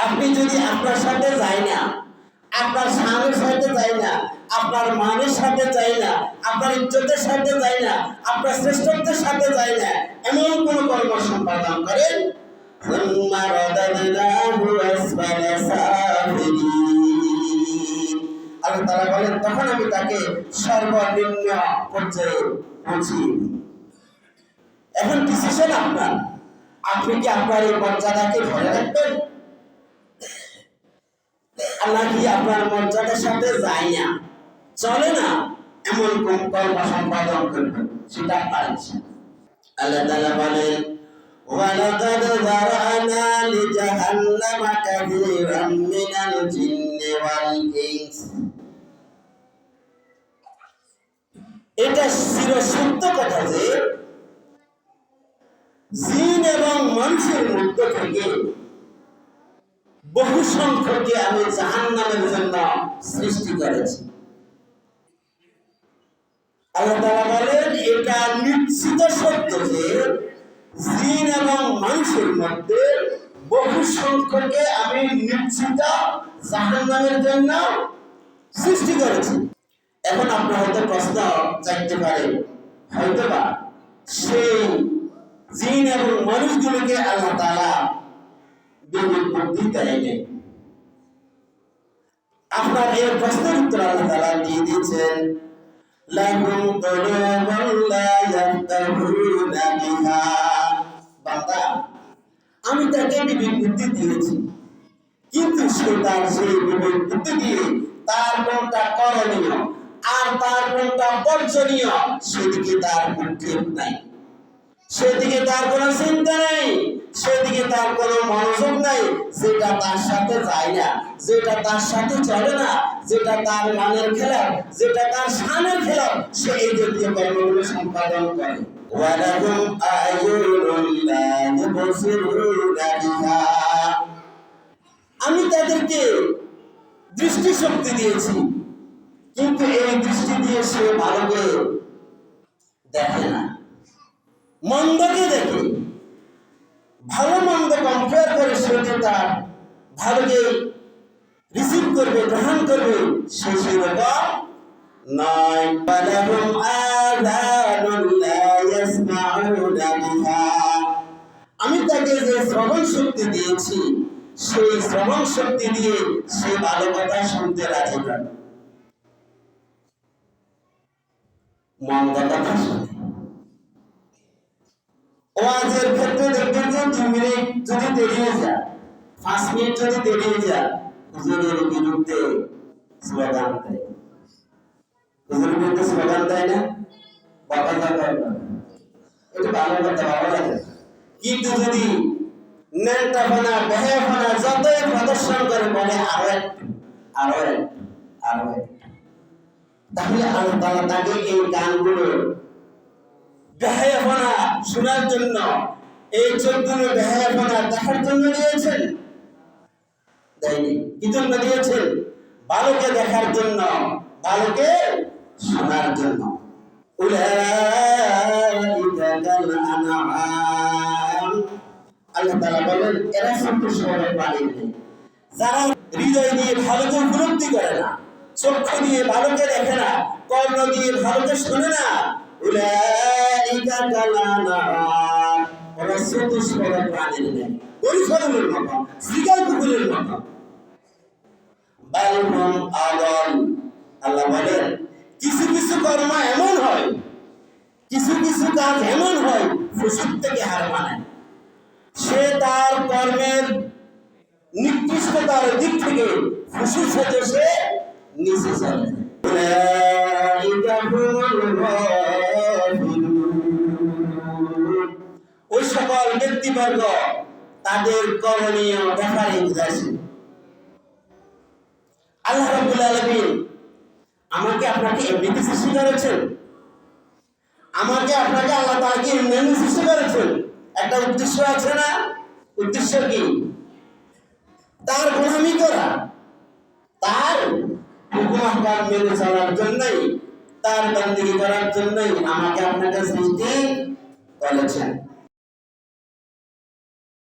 আপনি যদি আপনার সাথে যায় না, আপনার স্বামীর সাথে যায় না, আপনার মানের সাথে যায় না, আপনার ইজ্জতের সাথে যায় না, আপনার শ্রেষ্ঠত্বের সাথে যায় না, এমন কোন কর্ম সম্পাদন করেন, আল্লাহ তাআলা বলেন তখন আমি তাকে সর্বনিম্ন পর্যায়ে পৌঁছিয়ে দিই। এখন ডিসিশন আপনার। আপনি কি আপনার এই মর্যাদাকে ধরে রাখবেন, আল্লাহ কি আপনার মর্যাদার সাথে যায় না, চলে না, এমন কোন কর্ম সম্পাদন করবেন, সেটা আপনার ইচ্ছা। আল্লাহ তাআলা বলেন ওয়ালাকাদ যারানা লিজাহান্নামা কাসীরাম মিনাল জিন্নি ওয়াল ইনস। এটা চিরসত্য কথা যে জিন এবং মানুষের মধ্য থেকে বহু সংখ্যককে আমি জাহান্নামের জন্য সৃষ্টি করেছি। আল্লাহ তাআলা বলেন এটা নিশ্চিত সত্য যে জিন এবং মানুষের মধ্যে বহু সংখ্যককে আমি নিশ্চিত জাহান্নামের জন্য সৃষ্টি করেছি। এখন আপনার হয়তো প্রশ্ন চাইতে পারে, হয়তোবা সেই জিন এবং মানুষগুলোকে আল্লাহ তাআলা বিবেক বুদ্ধি দেয়নি। আপনার এই প্রশ্নের উত্তর আল্লাহ তাআলা দিয়ে দিয়েছেন লাহুম কুলুবুন লা ইয়াফকাহুনা বিহা। বান্দা, আমি তাকে বিবেক বুদ্ধি দিয়েছি, কিন্তু সে তার সেই বিবেক বুদ্ধি দিয়ে তার কোনটা করণীয় আর তার কোনটা বর্জনীয় সেদিকে তার ভ্রুক্ষেপ নাই, সেদিকে তার কোনো চিন্তা নেই, সেদিকে তার কোনো মনোযোগ নাই। যেটা তার সাথে যায় না, যেটা তার সাথে চলে না, যেটা তার মানের খেলাফ, যেটা তার শানের খেলাফ, সে এই জাতীয় কর্মগুলো সম্পাদন করে। ওয়ালাহুম আ'য়ুনুন লা ইউবসিরুনা বিহা। আমি তাদেরকে দৃষ্টি শক্তি দিয়েছি, কিন্তু এই দৃষ্টি দিয়ে সে ভালোকে দেখে না, মন্দকে দেখে। ভালো মন্দ কম্পেয়ার করে সেটা তার ভালোকে রিসিভ করবে, গ্রহণ করবে, সে সেরকম নয়। ওয়ালাহুম আযানুন লা ইয়াসমাউনা বিহা। আমি তাকে যে শ্রবণ শক্তি দিয়েছি, সেই শ্রবণ শক্তি দিয়ে সে ভালো কথা শুনতে রাজি নয়, মন্দ কথা শুনে। ওয়াজের ক্ষেত্রে দেখবেন যে 2 মিনিট যদি দেরি হয়ে যায়, 5 মিনিট যদি দেরি হয়ে যায়, হুজুরের বিরুদ্ধে স্লোগান দেয়। হুজুরের বিরুদ্ধে স্লোগান দেয় না, বাবা দাদা, এটা ভালো কথা, ভালো লাগে। কিন্তু যদি নেন্টাফানা বেহায়াফানা যতই প্রদর্শন করে বলে আরো একটু, তাহলে আল্লাহ তাআলা তাকে এই গানগুলো বেহায়াপনা শোনার জন্য, এই চোখগুলো বেহায়াপনা দেখার জন্য দিয়েছেন? দেয়নি। কি জন্য দিয়েছেন? ভালোকে দেখার জন্য, ভালোকে শোনার জন্য। উলাইকা কাল আনআম। আল্লাহ তাআলা বলেন এরা সন্তুষ্ট প্রাণী, যারা হৃদয় দিয়ে ভালোকে উপলব্ধি করে না, চক্ষু দিয়ে ভালোকে দেখে না, কর্ণ দিয়ে ভালোকে শোনে না, উলাইকা কাল আনআম। ওরা সন্তুষ্ট প্রাণীর নেই, পরিফলনের মতো, শিকার কুকুরের মতো। বাল হুম আদাল। আল্লাহ বলেন কিছু কিছু কর্ম এমন হয়, কিছু কিছু কাজ এমন হয় ফুসুক থেকে হার মানায়। সে তার কর্মের নিকৃষ্টতার দিক থেকে ফুসুক হতে সে নিচে চলে। ওই সকল ব্যক্তিবর্গ তাদের করণীয় ব্যাপারে উদাসীন। আল্লাহ রাব্বুল আলামিন আমাকে আপনাকে এমনিতে সৃষ্টি করেছেন, আমাকে আপনাকে আল্লাহ তাআলা কি এমনি সৃষ্টি করেছেন? একটা উদ্দেশ্য আছে না? উদ্দেশ্য কি? তার গোলামি করা, তার হুকুম আহকাম মেনে চলার জন্যই, তার বন্দেগী করার জন্যই আমাকে আপনাকে সৃষ্টি করেছেন।